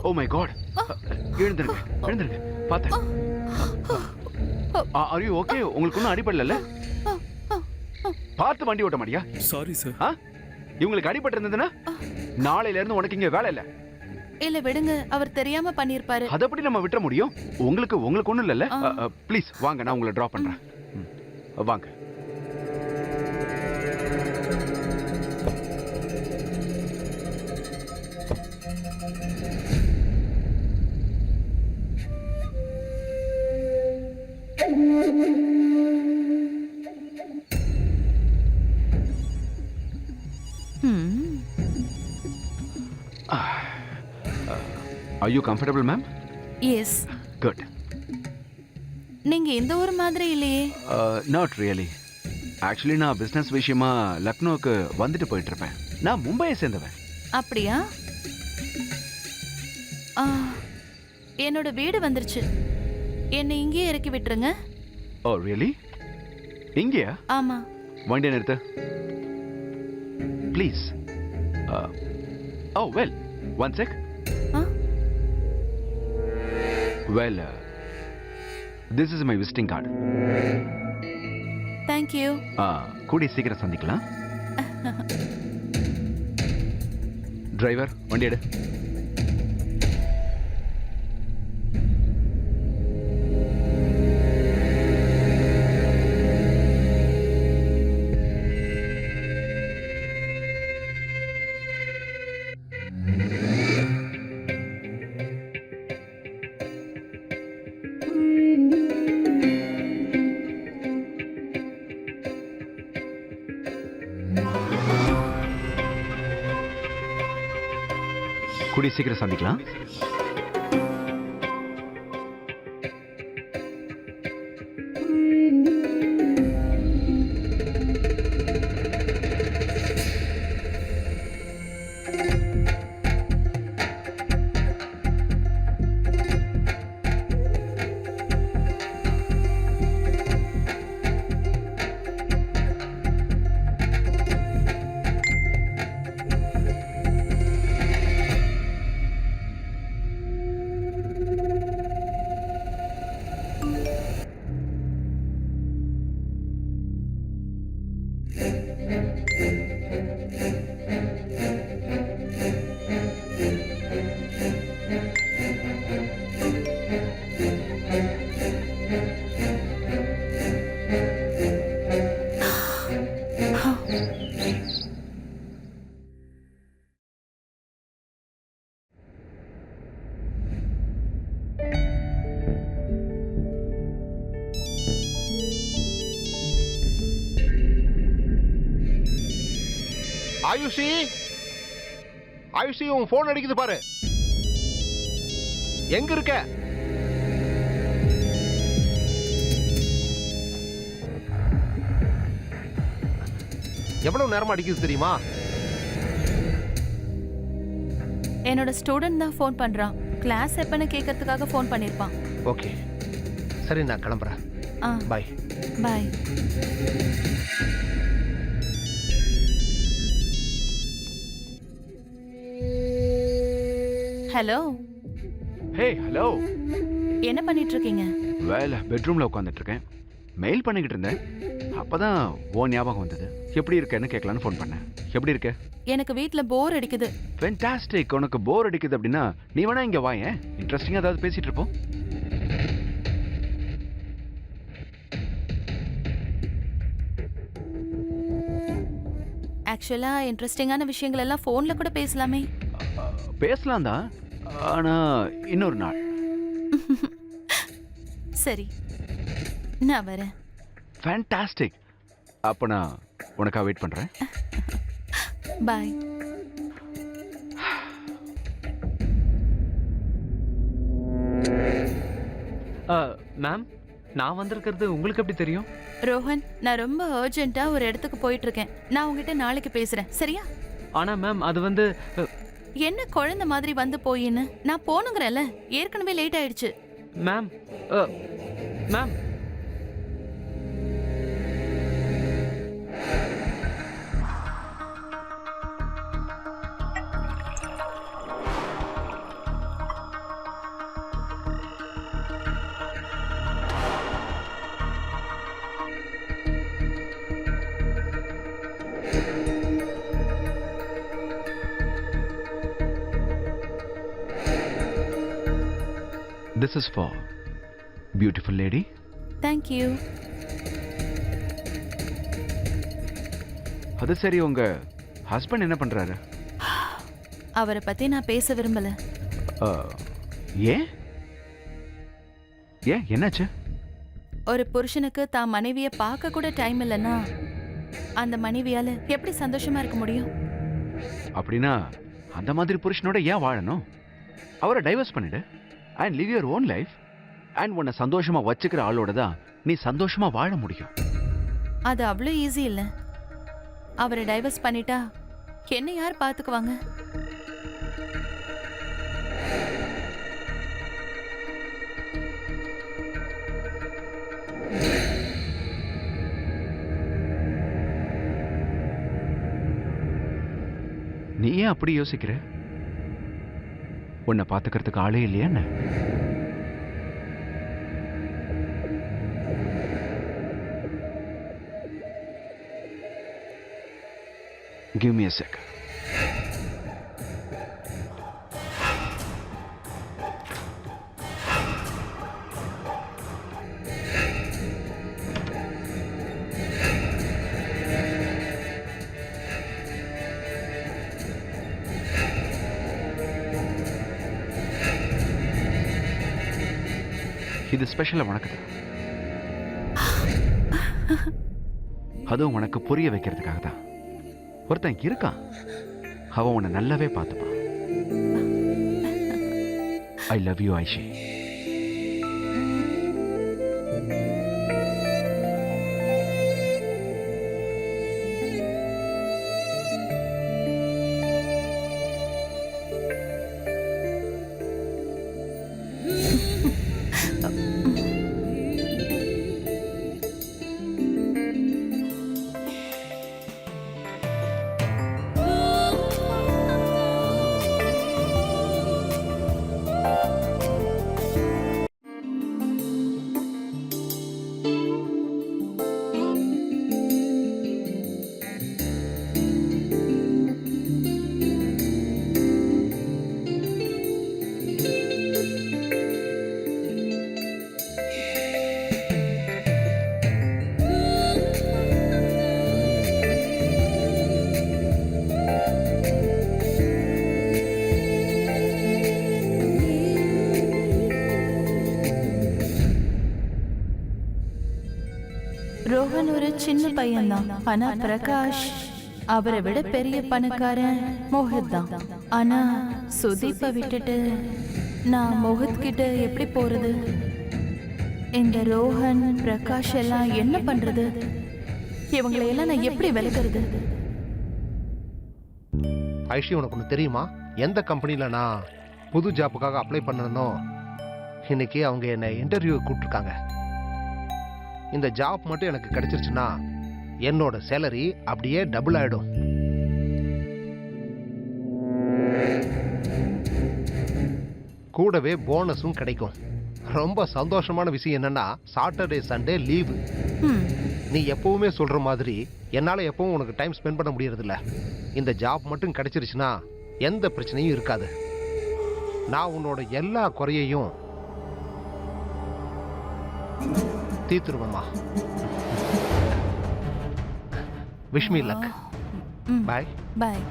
Oh my God, எழுந்திருங்க எழுந்திருங்க. பார்த்தேன். Are you okay? உங்களுக்கு ஒன்றும் அடிபடல? பார்த்து வண்டி ஓட்ட மாட்டியா? Sorry sir. இவங்களுக்கு அடிபட்டு இருந்ததுன்னா நாளையில இருந்து உனக்கு இங்க வேலை இல்ல. இல்ல விடுங்க, அவர் தெரியாம பண்ணிருப்பாரு. அத எப்படி நம்ம விட்டுற முடியும்? உங்களுக்கு ஒண்ணும் இல்லல்ல? ப்ளீஸ் வாங்க, நான் உங்களை டிராப் பண்றேன். வாங்க. Are you comfortable, ma'am? Yes. Good. நீங்க இந்த ஊர் மாதிரி இல்லையே. Not really. Actually நான் பிசினஸ் விஷயமா லக்னோக்கு வந்துட்டு போயிட்டு இருப்பேன். நான் மும்பையை சேர்ந்தவன். அப்படியா? என்னோட வீடு வந்துருச்சு. என்னை இங்கேயே இறக்கி விட்டுருங்க. Oh really? இங்கேயா? ஆமா. வண்டியை நிறுத்து. Please. Oh well. One sec. Well, this is my visiting card. Thank you. கூடி சீக்கிரம் சந்திக்கலாம். டிரைவர் வண்டி எடு. கூடி சீக்கிரம் சந்திக்கலாம். ஆயுஷி உன் போன் அடிக்குது பாரு. எங்க இருக்க? எவ்வளவு நேரமா அடிக்குது தெரியுமா? என்னோட ஸ்டூடெண்ட் தான் ஃபோன் பண்றான். கிளாஸ் எப்பன்னு கேட்கறதுக்காக ஃபோன் பண்ணிருப்பான். ஓகே சரி, நான் கிளம்புறேன். பாய். பாய். ஹலோ. Hey hello. என்ன பண்ணிட்டு இருக்கீங்க? வேலை பெட்ரூம்ல உட்காந்துட்டு இருக்கேன். மெயில் பண்ணிக்கிட்டு இருந்தேன். அப்பதான் ஓ ஞாபகம் வந்தது. எப்படி இருக்கேன்னு கேட்கலான்னு ஃபோன் பண்ணேன். எப்படி இருக்க? எனக்கு வீட்ல போர் அடிக்குது. ஃபென்டாஸ்டிக். உனக்கு போர் அடிக்குது அப்படின்னா நீ வேணா இங்க வாயேன். இன்ட்ரெஸ்டிங்கா ஏதாவது பேசிட்டு இருப்போம். ஆக்சுவலா இன்ட்ரெஸ்டிங்கான விஷயங்கள் எல்லாம் ஃபோன்ல கூட பேசலாமே. பேசலாம் தான், ஆனா இன்னொரு நாள். சரி நான் வரேன். ஃபேண்டாஸ்டிக். அப்ப நான் உனக்காக வெயிட் பண்றேன். பாய். மேம், நான் வந்திருக்கிறது உங்களுக்கு எப்படி தெரியும்? ரோஹன், நான் ரொம்ப அர்ஜென்ட்டா ஒரு இடத்துக்கு போயிட்டு இருக்கேன். நான் உங்ககிட்ட நாளைக்கு பேசுறேன், சரியா? ஆனா மேம், அது வந்து என்ன குழந்தை மாதிரி வந்து போயின்னு நான் போனுங்கிறேன்ல. ஏற்கனவே லேட் ஆயிடுச்சு. Ma'am ma'am This is for beautiful lady. Thank you. அது சரி, உங்க ஹஸ்பண்ட் என்ன பண்றாரு? அவரை பத்தி நான் பேச விரும்பல. ஏன் ஏன் என்னாச்சு? ஒரு புருஷனுக்கு தான் மனைவியை பார்க்க கூட டைம் இல்லைன்னா அந்த மனைவியால எப்படி சந்தோஷமா இருக்க முடியும்? அப்படின்னா அந்த மாதிரி புருஷனோட ஏன் வாழணும்? அவரை டைவர்ஸ் பண்ணிடு and live your own life. And உன்னை சந்தோஷமா வச்சுக்கிற ஆளோட தான் நீ சந்தோஷமா வாழ முடியும். அது அவ்வளோ ஈஸி இல்லை. அவரை டைவர்ஸ் பண்ணிட்டா என்ன யார் பார்த்துக்குவாங்க? நீ ஏன் அப்படி யோசிக்கிற? உன்னை பார்த்துக்கிறதுக்கு ஆளே இல்லையா என்ன? Give me a sec. இது ஸ்பெஷலா உனக்கு தான். அதுவும் உனக்கு புரிய வைக்கிறதுக்காக தான். ஒருத்தன் இருக்கான், அவன் உன்னை நல்லாவே பார்த்துப்பான். I love you Aishi. Rohan ஒரு சின்ன பையன்தான். ஆனா பிரகாஷ் அவரை விட பெரிய பணக்காரன் மோஹித் தான். ஆனா சுதீப்பை விட்டுட்டு நான் மோஹித் கிட்ட எப்படி போறது? இந்த ரோஹன் பிரகாஷ் எல்லாம் என்ன பண்றது? இவங்களை எல்லாம் நான் எப்படி விளக்குறது? ஐஷி, உனக்கு ஒன்று தெரியுமா? எந்த கம்பெனியில் நான் புது ஜாப்புக்காக அப்ளை பண்ணனோ இன்னைக்கு அவங்க என்னை இன்டர்வியூ கூப்பிட்டுருக்காங்க. இந்த ஜாப் மட்டும் எனக்கு கிடைச்சிருச்சுன்னா என்னோட சேலரி அப்படியே டபுள் ஆயிடும். கூடவே போனஸும் கிடைக்கும். ரொம்ப சந்தோஷமான விஷயம் என்னன்னா சாட்டர்டே சண்டே லீவு. நீ எப்பவுமே சொல்ற மாதிரி என்னால எப்பவும் உனக்கு டைம் ஸ்பெண்ட் பண்ண முடியறதில்ல. இந்த ஜாப் மட்டும் கிடைச்சிருச்சுன்னா எந்த பிரச்சனையும் இருக்காது. நான் உன்னோட எல்லா குறையையும் தீர்த்துருவம்மா. Wish me luck. ம். பாய். பாய்.